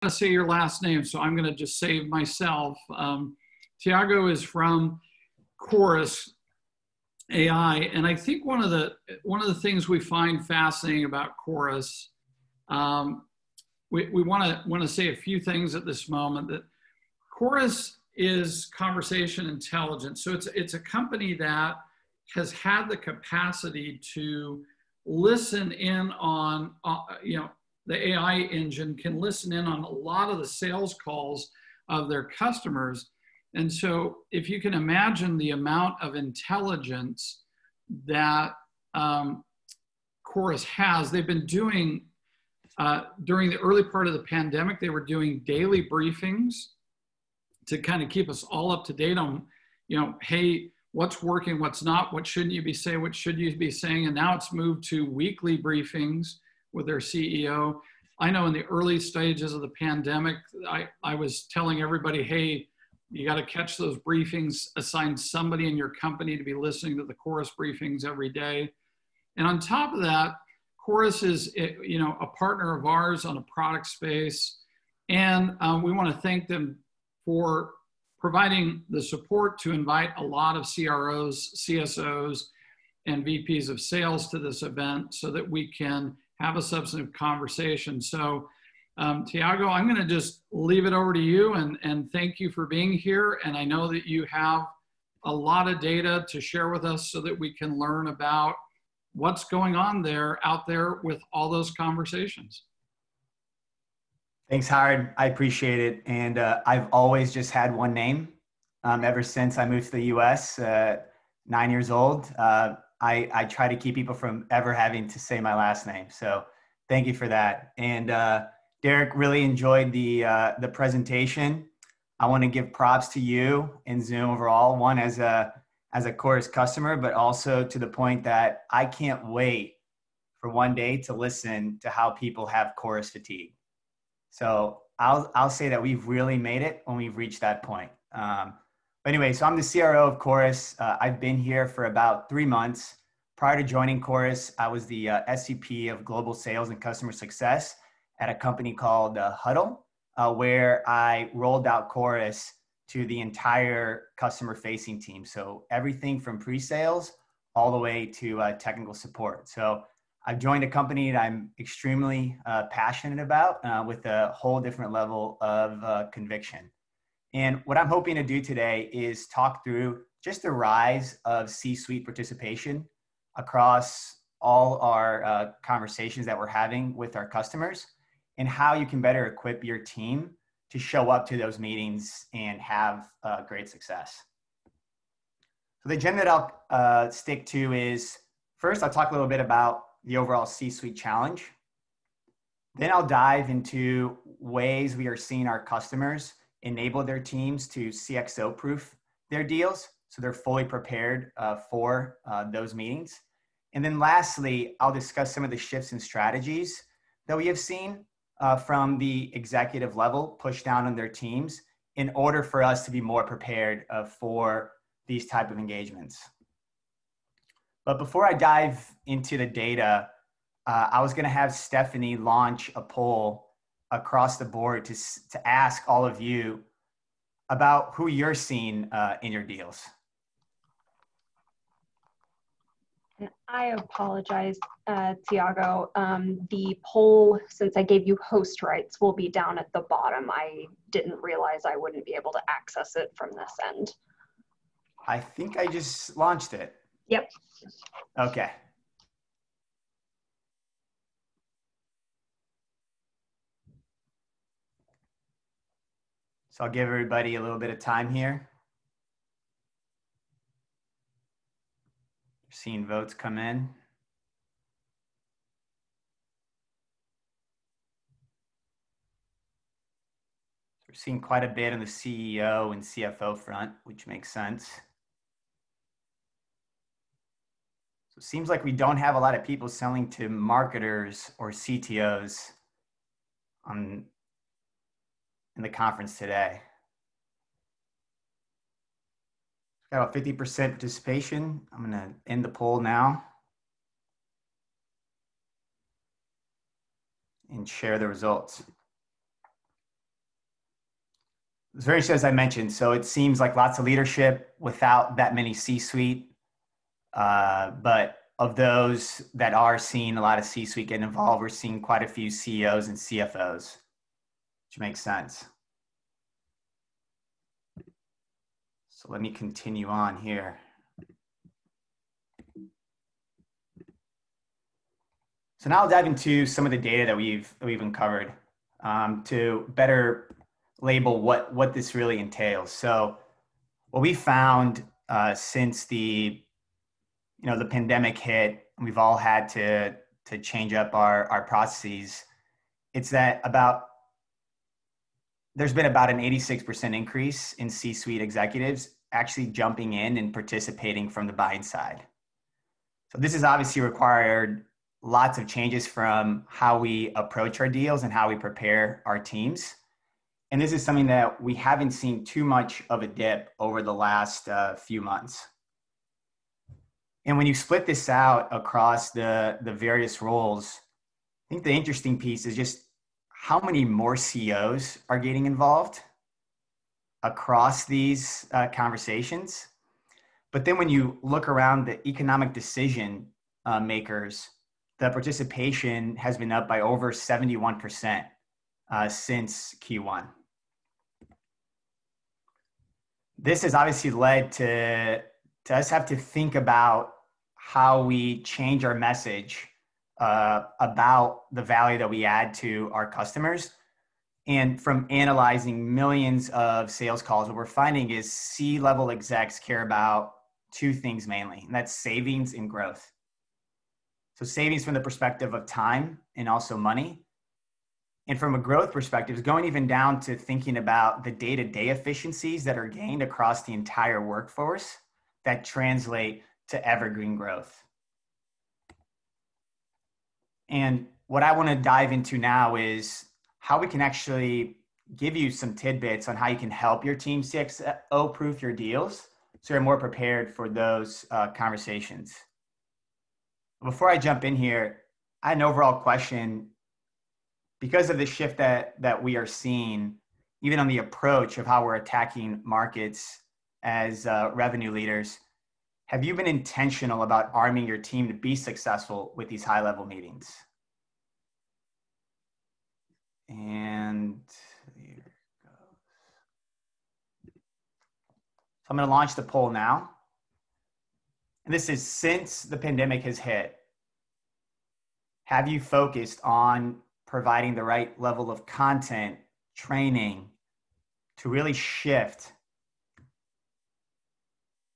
to say your last name, so I'm going to just save myself. Thiago is from Chorus AI, and I think one of the things we find fascinating about Chorus, we want to say a few things at this moment. That Chorus is conversation intelligence, so it's a company that has had the capacity to listen in on, the AI engine can listen in on a lot of the sales calls of their customers. And so if you can imagine the amount of intelligence that Chorus has, they've been doing, during the early part of the pandemic, they were doing daily briefings to kind of keep us all up to date on, hey, what's working, what's not, what shouldn't you be saying, what should you be saying? And now it's moved to weekly briefings with their CEO. I know in the early stages of the pandemic, I was telling everybody, hey, you got to catch those briefings, assign somebody in your company to be listening to the Chorus briefings every day. And on top of that, Chorus is, a partner of ours on a product space. And we want to thank them for providing the support to invite a lot of CROs, CSOs, and VPs of sales to this event so that we can have a substantive conversation. So Thiago, I'm going to just leave it over to you and thank you for being here. And I know that you have a lot of data to share with us so that we can learn about what's going on out there with all those conversations. Thanks, Howard. I appreciate it. And I've always just had one name ever since I moved to the US, 9 years old. I try to keep people from ever having to say my last name. So thank you for that. And Derek, really enjoyed the presentation. I want to give props to you and Zoom overall, one as a Chorus customer, but also to the point that I can't wait for one day to listen to how people have Chorus fatigue. So I'll say that we've really made it when we've reached that point. But anyway, so I'm the CRO of Chorus. I've been here for about 3 months. Prior to joining Chorus, I was the SVP of Global Sales and Customer Success at a company called Huddle, where I rolled out Chorus to the entire customer-facing team. So everything from pre-sales all the way to technical support. So I've joined a company that I'm extremely passionate about with a whole different level of conviction. And what I'm hoping to do today is talk through just the rise of C-suite participation across all our conversations that we're having with our customers and how you can better equip your team to show up to those meetings and have great success. So the agenda that I'll stick to is, first, I'll talk a little bit about the overall C-suite challenge. Then I'll dive into ways we are seeing our customers enable their teams to CXO proof their deals so they're fully prepared for those meetings. And then lastly, I'll discuss some of the shifts in strategies that we have seen from the executive level push down on their teams in order for us to be more prepared for these type of engagements. But before I dive into the data, I was going to have Stephanie launch a poll across the board to ask all of you about who you're seeing in your deals. And I apologize, Thiago. The poll, since I gave you host rights, will be down at the bottom. I didn't realize I wouldn't be able to access it from this end. I think I just launched it. Yep. Okay. So I'll give everybody a little bit of time here. Seeing votes come in. We're seeing quite a bit on the CEO and CFO front, which makes sense. So it seems like we don't have a lot of people selling to marketers or CTOs in the conference today. Got about 50% participation. I'm going to end the poll now and share the results. It's very interesting, as I mentioned. So it seems like lots of leadership without that many C-suite. But of those that are seeing a lot of C-suite get involved, we're seeing quite a few CEOs and CFOs, which makes sense. So let me continue on here. So now I'll dive into some of the data that we've uncovered to better label what this really entails. So what we found since the pandemic hit, we've all had to change up our processes. It's that there's been about an 86% increase in C-suite executives actually jumping in and participating from the buying side. So this has obviously required lots of changes from how we approach our deals and how we prepare our teams. And this is something that we haven't seen too much of a dip over the last few months. And when you split this out across the various roles, I think the interesting piece is just how many more CEOs are getting involved across these conversations. But then when you look around the economic decision makers, the participation has been up by over 71% since Q1. This has obviously led to us have to think about how we change our message about the value that we add to our customers. And from analyzing millions of sales calls, what we're finding is C-level execs care about two things mainly, and that's savings and growth. So savings from the perspective of time and also money. And from a growth perspective, going even down to thinking about the day-to-day efficiencies that are gained across the entire workforce that translate to evergreen growth. And what I want to dive into now is how we can actually give you some tidbits on how you can help your team CXO proof your deals so you're more prepared for those conversations. Before I jump in here, I had an overall question. Because of the shift that we are seeing, even on the approach of how we're attacking markets as revenue leaders, have you been intentional about arming your team to be successful with these high-level meetings? And here it goes. So I'm going to launch the poll now. And this is since the pandemic has hit, have you focused on providing the right level of content, training to really shift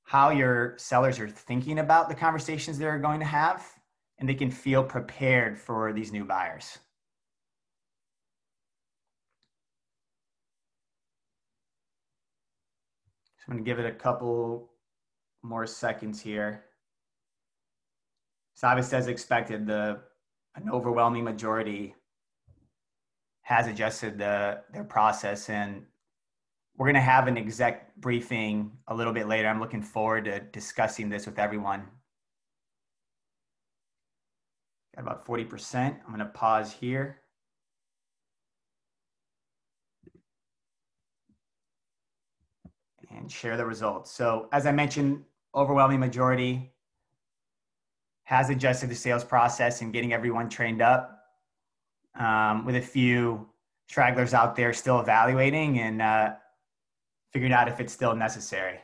how your sellers are thinking about the conversations they're going to have, and they can feel prepared for these new buyers? So I'm going to give it a couple more seconds here. So obviously, as expected, an overwhelming majority has adjusted their process, and we're going to have an exec briefing a little bit later. I'm looking forward to discussing this with everyone. Got about 40%. I'm going to pause here. And share the results. So as I mentioned, overwhelming majority has adjusted the sales process and getting everyone trained up, with a few stragglers out there still evaluating and figuring out if it's still necessary.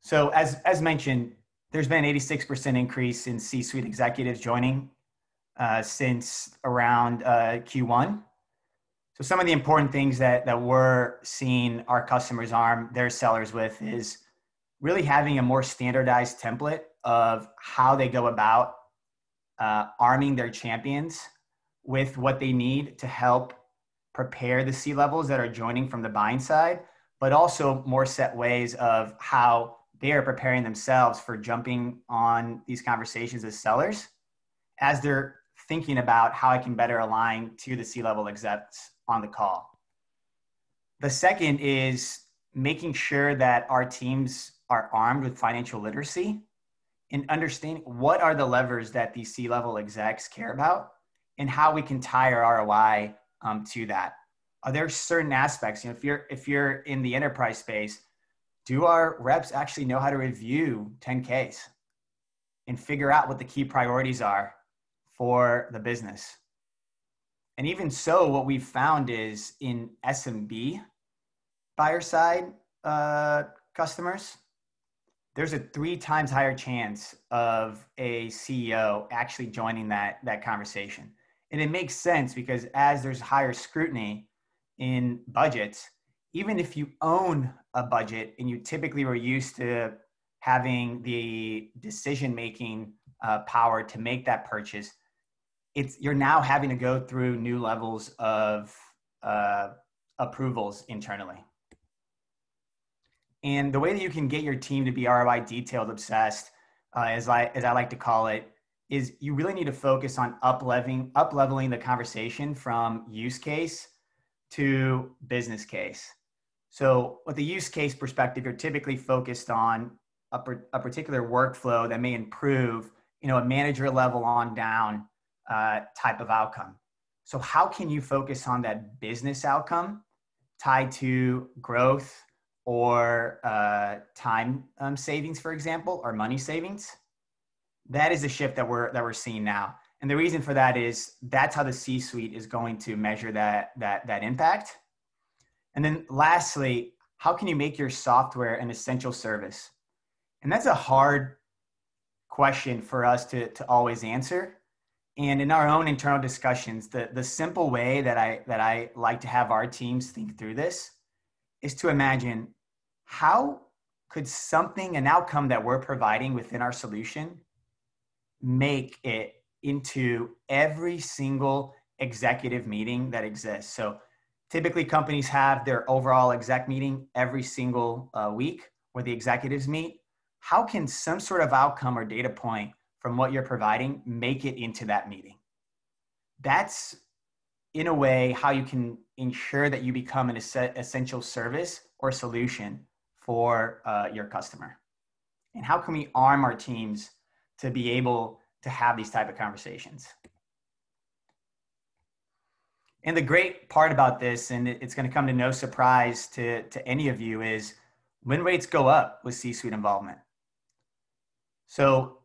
So as mentioned, there's been an 86% increase in C-suite executives joining since around Q1. So some of the important things that we're seeing our customers arm their sellers with is really having a more standardized template of how they go about arming their champions with what they need to help prepare the C-levels that are joining from the buying side, but also more set ways of how they are preparing themselves for jumping on these conversations as sellers as they're thinking about how I can better align to the C-level execs on the call. The second is making sure that our teams are armed with financial literacy and understanding what are the levers that these C-level execs care about and how we can tie our ROI to that. Are there certain aspects, you know, if you're in the enterprise space, do our reps actually know how to review 10Ks and figure out what the key priorities are for the business? And even so, what we've found is in SMB buyer side customers, there's a 3 times higher chance of a CEO actually joining that conversation. And it makes sense because as there's higher scrutiny in budgets, even if you own a budget and you typically were used to having the decision-making power to make that purchase, you're now having to go through new levels of approvals internally. And the way that you can get your team to be ROI detailed obsessed, as I like to call it, is you really need to focus on up-leveling the conversation from use case to business case. So with the use case perspective, you're typically focused on a particular workflow that may improve, you know, a manager level on down type of outcome. So how can you focus on that business outcome tied to growth or time savings, for example, or money savings? That is a shift that we're seeing now. And the reason for that is that's how the C-suite is going to measure that impact. And then lastly, how can you make your software an essential service? And that's a hard question for us to always answer. And in our own internal discussions, the simple way that I like to have our teams think through this is to imagine, how could an outcome that we're providing within our solution, make it into every single executive meeting that exists? So typically companies have their overall exec meeting every single week where the executives meet. How can some sort of outcome or data point from what you're providing make it into that meeting? That's, in a way, how you can ensure that you become an essential service or solution for your customer. And how can we arm our teams to be able to have these type of conversations? And the great part about this, and it's going to come to no surprise to any of you, is win rates go up with C-suite involvement. So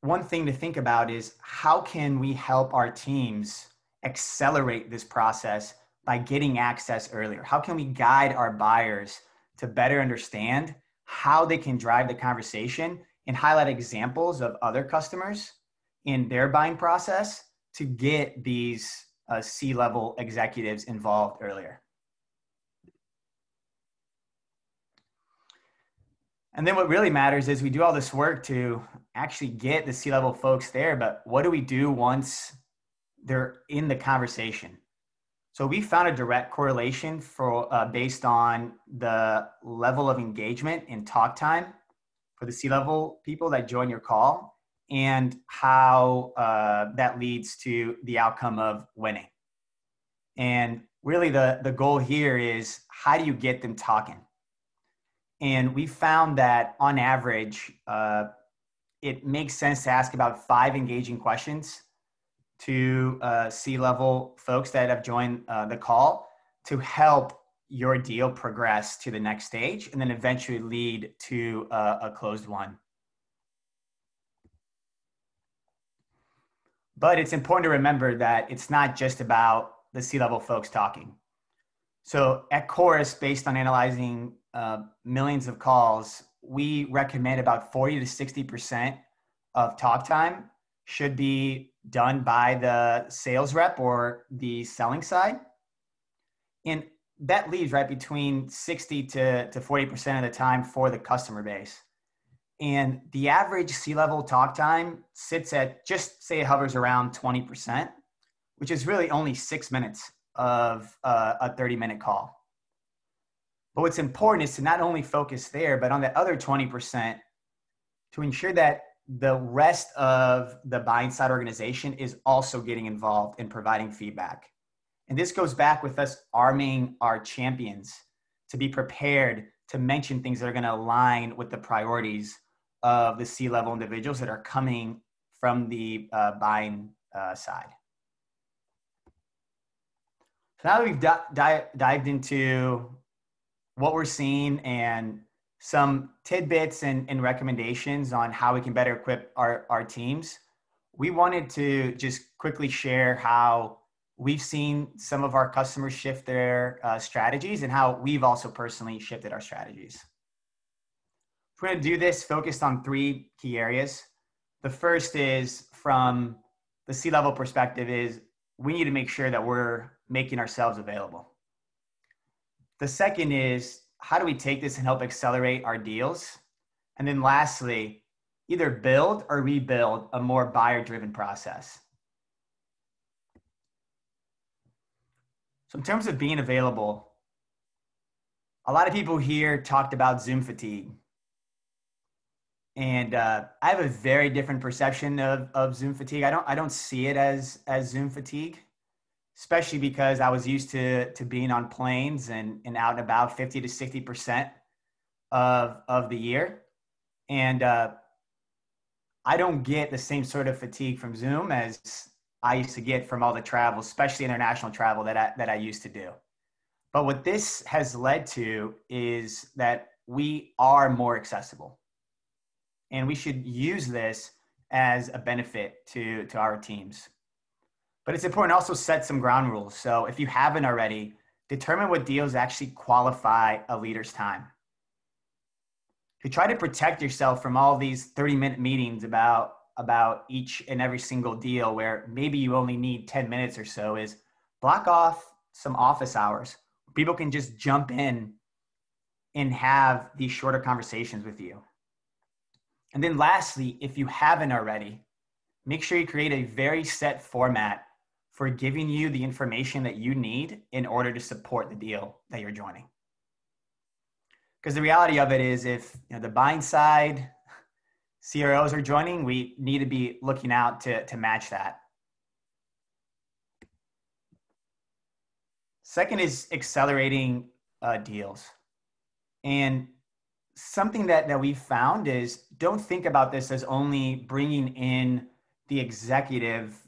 one thing to think about is, how can we help our teams accelerate this process by getting access earlier? How can we guide our buyers to better understand how they can drive the conversation and highlight examples of other customers in their buying process to get these C-level executives involved earlier? And then what really matters is we do all this work to actually get the C-level folks there, but what do we do once they're in the conversation? So we found a direct correlation based on the level of engagement and talk time for the C-level people that join your call, and how that leads to the outcome of winning. And really the goal here is, how do you get them talking? And we found that on average, it makes sense to ask about 5 engaging questions to C-level folks that have joined the call to help your deal progress to the next stage and then eventually lead to a closed one. But it's important to remember that it's not just about the C-level folks talking. So at Chorus, based on analyzing millions of calls, we recommend about 40 to 60% of talk time should be done by the sales rep or the selling side. And that leaves right between 60 to 40% of the time for the customer base. And the average C-level talk time sits at, just say it hovers around 20%, which is really only 6 minutes of a 30-minute call. But what's important is to not only focus there, but on the other 20% to ensure that the rest of the buying side organization is also getting involved in providing feedback. And this goes back with us arming our champions to be prepared to mention things that are going to align with the priorities of the C-level individuals that are coming from the buying side. So now that we've dived into what we're seeing and some tidbits and recommendations on how we can better equip our teams, we wanted to just quickly share how we've seen some of our customers shift their strategies and how we've also personally shifted our strategies. We're going to do this focused on 3 key areas. The first is from the C-level perspective is we need to make sure that we're making ourselves available. The second is how do we take this and help accelerate our deals? And then lastly, either build or rebuild a more buyer-driven process. So in terms of being available, a lot of people here talked about Zoom fatigue. And I have a very different perception of Zoom fatigue. I don't see it as Zoom fatigue, especially because I was used to being on planes and out and about 50 to 60% of the year. And I don't get the same sort of fatigue from Zoom as I used to get from all the travel, especially international travel that I used to do. But what this has led to is that we are more accessible. And we should use this as a benefit to our teams. But it's important to also set some ground rules. So if you haven't already, determine what deals actually qualify a leader's time. To try to protect yourself from all these 30-minute meetings about each and every single deal where maybe you only need 10 minutes or so, is block off some office hours. People can just jump in and have these shorter conversations with you. And then lastly, if you haven't already, make sure you create a very set format for giving you the information that you need in order to support the deal that you're joining. Because the reality of it is if the buying side CROs are joining, we need to be looking out to match that. Second is accelerating deals. And something that we found is don't think about this as only bringing in the executive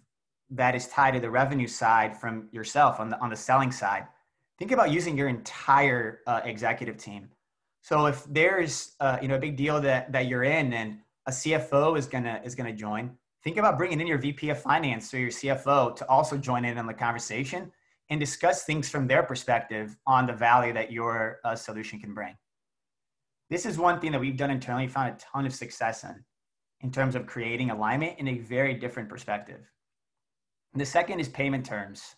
that is tied to the revenue side from yourself on the selling side. Think about using your entire executive team. So if there's a big deal that you're in and a CFO is gonna join, think about bringing in your VP of Finance or your CFO to also join in on the conversation and discuss things from their perspective on the value that your solution can bring. This is one thing that we've done internally, found a ton of success in terms of creating alignment in a very different perspective. And the second is payment terms.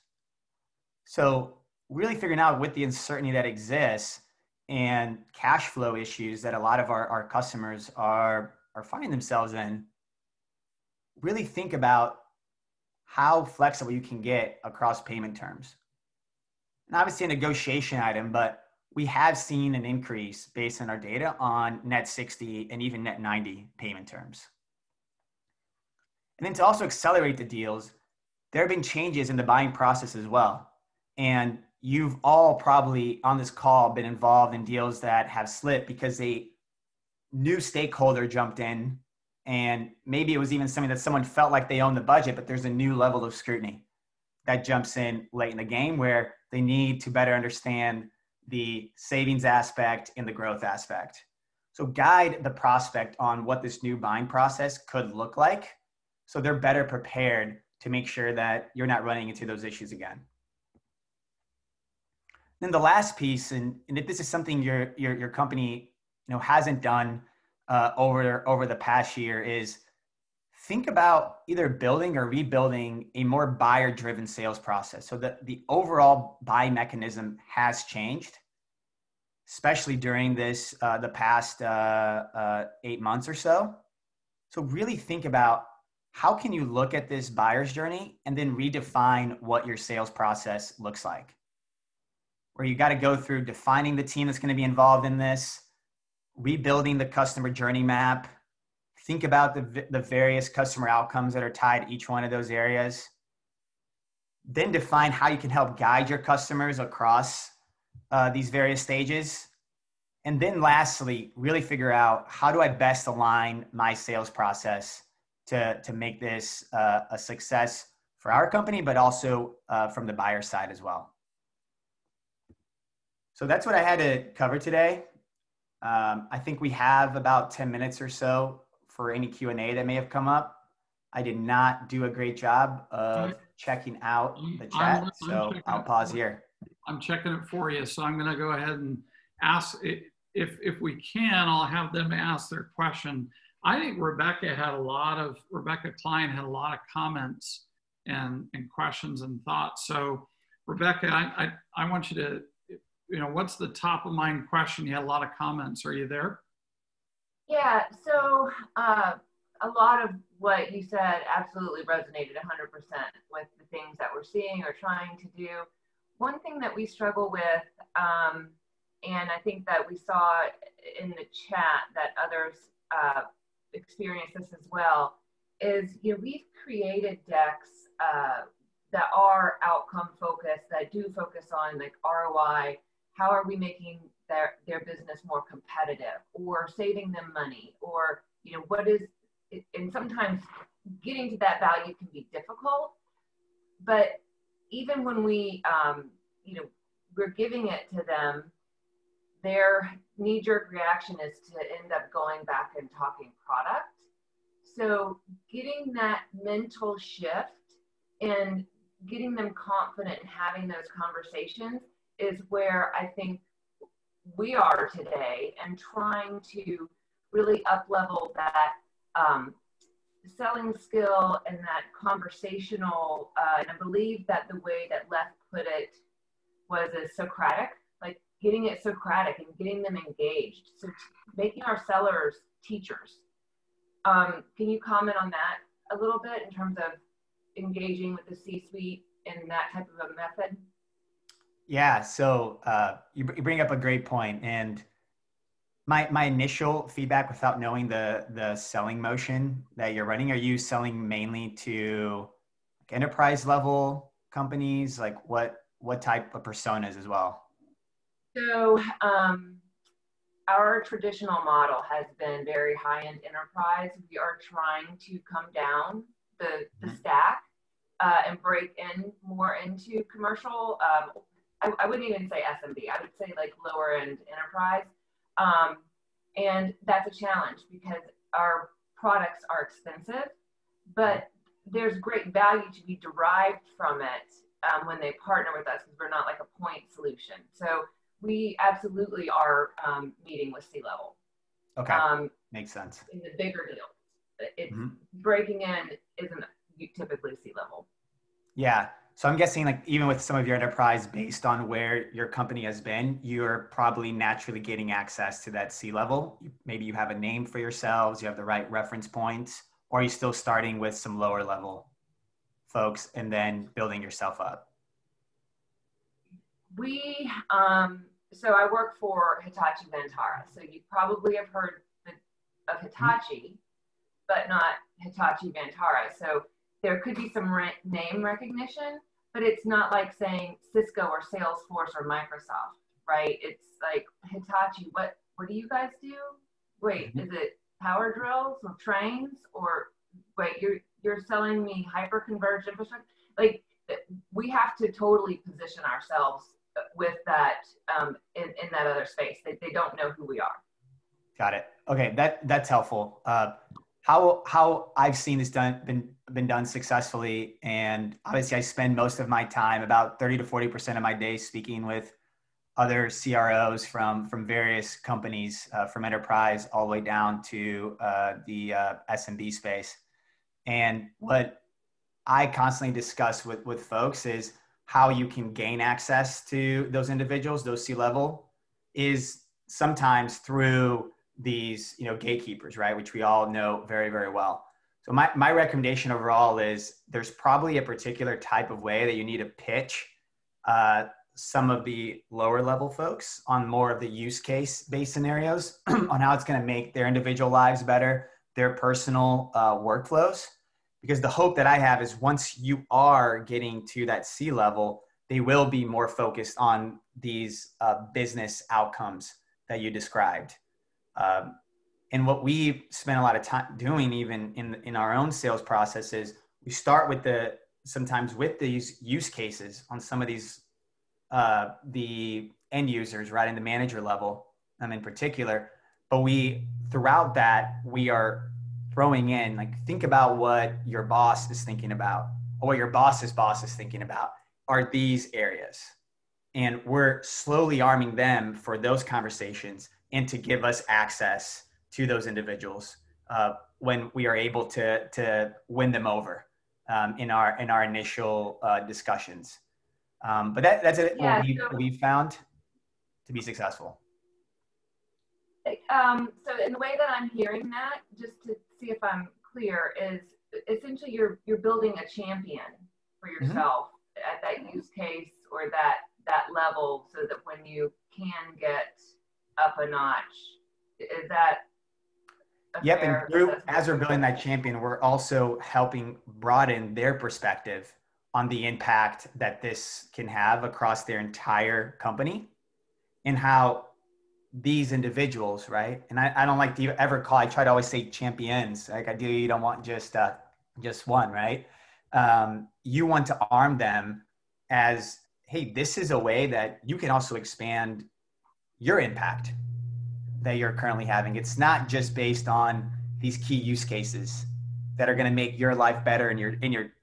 So really figuring out with the uncertainty that exists and cash flow issues that a lot of our customers are finding themselves in, really think about how flexible you can get across payment terms. And obviously a negotiation item, but we have seen an increase based on our data on net 60 and even net 90 payment terms. And then to also accelerate the deals, there have been changes in the buying process as well. And you've all probably on this call been involved in deals that have slipped because a new stakeholder jumped in, and maybe it was even something that someone felt like they owned the budget, but there's a new level of scrutiny that jumps in late in the game where they need to better understand the savings aspect and the growth aspect. So guide the prospect on what this new buying process could look like so they're better prepared to make sure that you're not running into those issues again. Then the last piece, and if this is something your company hasn't done over the past year, is think about either building or rebuilding a more buyer-driven sales process so that the overall buy mechanism has changed, especially during the past 8 months or so. So really think about how can you look at this buyer's journey and then redefine what your sales process looks like, where you got to go through defining the team that's going to be involved in this, rebuilding the customer journey map, think about the various customer outcomes that are tied to each one of those areas, then define how you can help guide your customers across these various stages. And then lastly, really figure out how do I best align my sales process to make this a success for our company, but also from the buyer side as well. So that's what I had to cover today. I think we have about 10 minutes or so for any Q&A that may have come up. I did not do a great job of checking out the chat, so I'll pause here. I'm checking it for you. So I'm going to go ahead and ask, if we can, I'll have them ask their question. I think Rebecca Klein had a lot of comments and questions and thoughts. So Rebecca, I want you to, what's the top of mind question? You had a lot of comments. Are you there? Yeah, so a lot of what you said absolutely resonated 100% with the things that we're seeing or trying to do. One thing that we struggle with, and I think that we saw in the chat that others experience this as well, is we've created decks that are outcome focused, that do focus on like ROI. How are we making their business more competitive, or saving them money, or what is it? And sometimes getting to that value can be difficult, but even when we we're giving it to them, their knee-jerk reaction is to end up going back and talking product. So getting that mental shift and getting them confident in having those conversations is where I think we are today, and trying to really up-level that selling skill and that conversational, and I believe that the way that Leff put it was a Socratic, like getting it Socratic and getting them engaged. So making our sellers teachers. Can you comment on that a little bit in terms of engaging with the C-suite in that type of a method? Yeah, so you bring up a great point, and my initial feedback, without knowing the selling motion that you're running, are you selling mainly to like enterprise level companies? Like what type of personas as well? So our traditional model has been very high-end enterprise. We are trying to come down the stack and break in more into commercial. I wouldn't even say SMB. I would say like lower end enterprise. And that's a challenge because our products are expensive, but there's great value to be derived from it when they partner with us, because we're not like a point solution. So we absolutely are meeting with C-level. Okay, makes sense. In the bigger deals, it's breaking in isn't typically C-level. Yeah. So I'm guessing like even with some of your enterprise, based on where your company has been, you're probably naturally getting access to that C-level. Maybe you have a name for yourselves, you have the right reference points, or are you still starting with some lower level folks and then building yourself up? We, so I work for Hitachi Vantara. So you probably have heard of Hitachi, but not Hitachi Vantara. So there could be some name recognition, but it's not like saying Cisco or Salesforce or Microsoft, right? It's like Hitachi, what do you guys do? Wait, is it power drills or trains? Or wait, you're selling me hyper-converged infrastructure? Like we have to totally position ourselves with that in that other space. They don't know who we are. Got it. Okay, that's helpful. How I've seen this been done successfully, and obviously I spend most of my time, about 30 to 40% of my day, speaking with other CROs from various companies, from enterprise all the way down to the SMB space. And what I constantly discuss with folks is how you can gain access to those individuals, those C-level, is sometimes through these, gatekeepers, right? Which we all know very, very well. So my recommendation overall is there's probably a particular type of way that you need to pitch some of the lower level folks on more of the use case based scenarios on how it's going to make their individual lives better, their personal workflows. Because the hope that I have is once you are getting to that C-level, they will be more focused on these business outcomes that you described. And what we spend a lot of time doing, even in our own sales processes, we start sometimes with these use cases on some of these, the end users, right, in the manager level, in particular. But throughout that, we are throwing in, like, think about what your boss is thinking about, or what your boss's boss is thinking about, are these areas. And we're slowly arming them for those conversations and to give us access to those individuals when we are able to win them over in our initial discussions. But that's what we found to be successful. So in the way that I'm hearing that, just to see if I'm clear, is essentially you're building a champion for yourself at that use case or that level, so that when you can get up a notch, is that yep, and as we're building that champion, we're also helping broaden their perspective on the impact that this can have across their entire company, and how these individuals, right? And I don't like to ever I try to always say champions. Like, ideally, you don't want just one, right? You want to arm them as, hey, this is a way that you can also expand your impact that you're currently having. It's not just based on these key use cases that are going to make your life better and your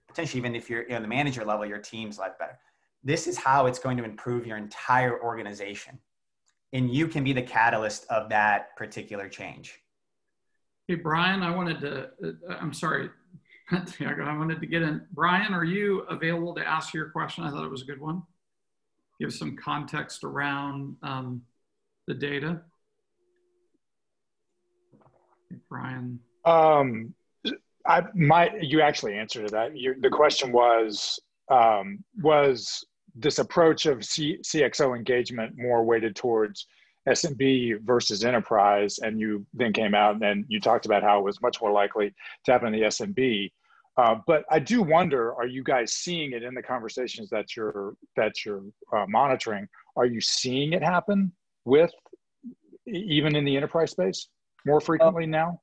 potentially, even if you're on the manager level, your team's life better. This is how it's going to improve your entire organization. And you can be the catalyst of that particular change. Hey, Brian, I'm sorry, Thiago, I wanted to get in. Brian, are you available to ask your question? I thought it was a good one. Give some context around the data. Hey, Brian. You actually answered that. The question was this approach of CXO engagement more weighted towards SMB versus enterprise? And you then came out and you talked about how it was much more likely to happen in the SMB. But I do wonder, are you guys seeing it in the conversations that you're monitoring? Are you seeing it happen even in the enterprise space more frequently now?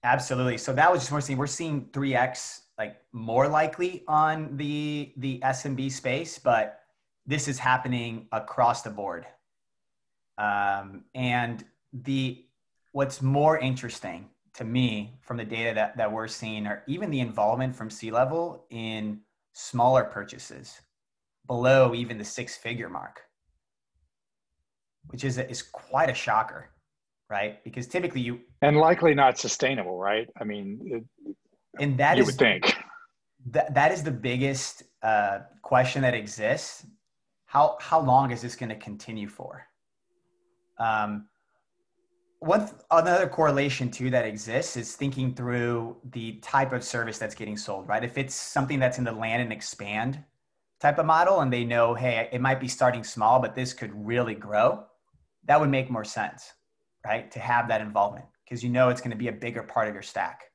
Absolutely. So that was just one thing. We're seeing 3x like more likely on the SMB space, but this is happening across the board. And what's more interesting to me from the data that we're seeing are even the involvement from C-level in smaller purchases below even the 6-figure mark, which is quite a shocker, right? Because typically and likely not sustainable, right? I mean, and that you would think that is the biggest question that exists. How long is this going to continue for? Another correlation too that exists is thinking through the type of service that's getting sold, right? If it's something that's in the land and expand type of model, and they know, hey, it might be starting small, but this could really grow, that would make more sense, right? To have that involvement, because you know it's going to be a bigger part of your stack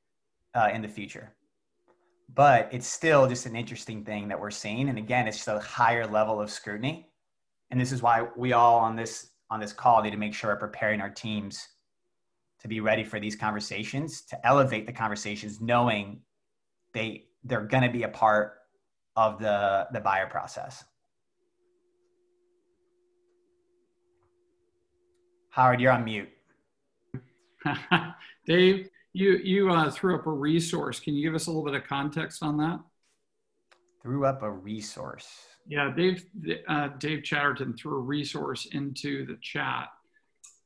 in the future. But it's still just an interesting thing that we're seeing. And again, it's just a higher level of scrutiny. And this is why we all on this call need to make sure we're preparing our teams to be ready for these conversations, to elevate the conversations, knowing they're going to be a part of the buyer process. Howard, you're on mute. Dave, you threw up a resource. Can you give us a little bit of context on that? Threw up a resource. Yeah, Dave Chatterton threw a resource into the chat.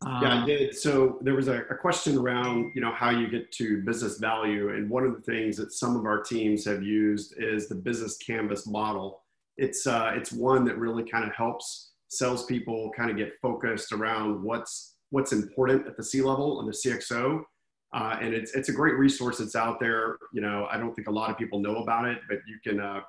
Yeah, I did. So there was a question around, how you get to business value. And one of the things that some of our teams have used is the business canvas model. It's one that really kind of helps salespeople kind of get focused around what's important at the C-level and the CXO. And it's a great resource that's out there. I don't think a lot of people know about it, but you can,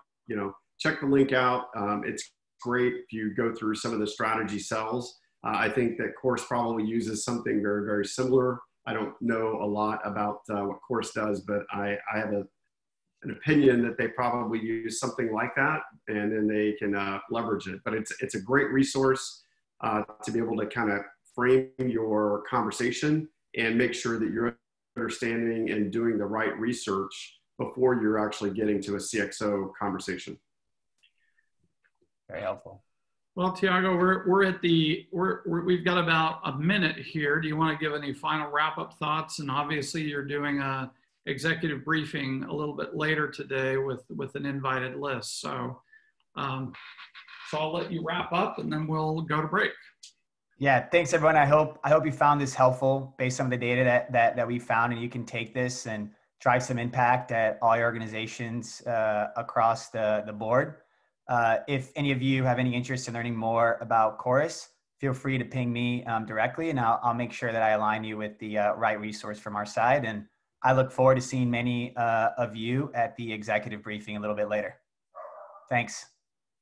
check the link out. It's great if you go through some of the strategy cells. I think that Course probably uses something very, very similar. I don't know a lot about what Course does, but I have an opinion that they probably use something like that, and then they can leverage it. But it's a great resource to be able to kind of frame your conversation and make sure that you're understanding and doing the right research before you're actually getting to a CXO conversation. Very helpful. Well, Thiago, we've got about a minute here. Do you want to give any final wrap-up thoughts? And obviously, you're doing a executive briefing a little bit later today with an invited list. So, so I'll let you wrap up, and then we'll go to break. Yeah, thanks everyone. I hope you found this helpful based on the data that we found, and you can take this and drive some impact at all your organizations across the board. If any of you have any interest in learning more about Chorus, feel free to ping me directly, and I'll make sure that I align you with the right resource from our side. And I look forward to seeing many of you at the executive briefing a little bit later. Thanks.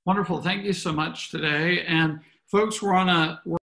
Wonderful. Thank you so much today. And folks, we're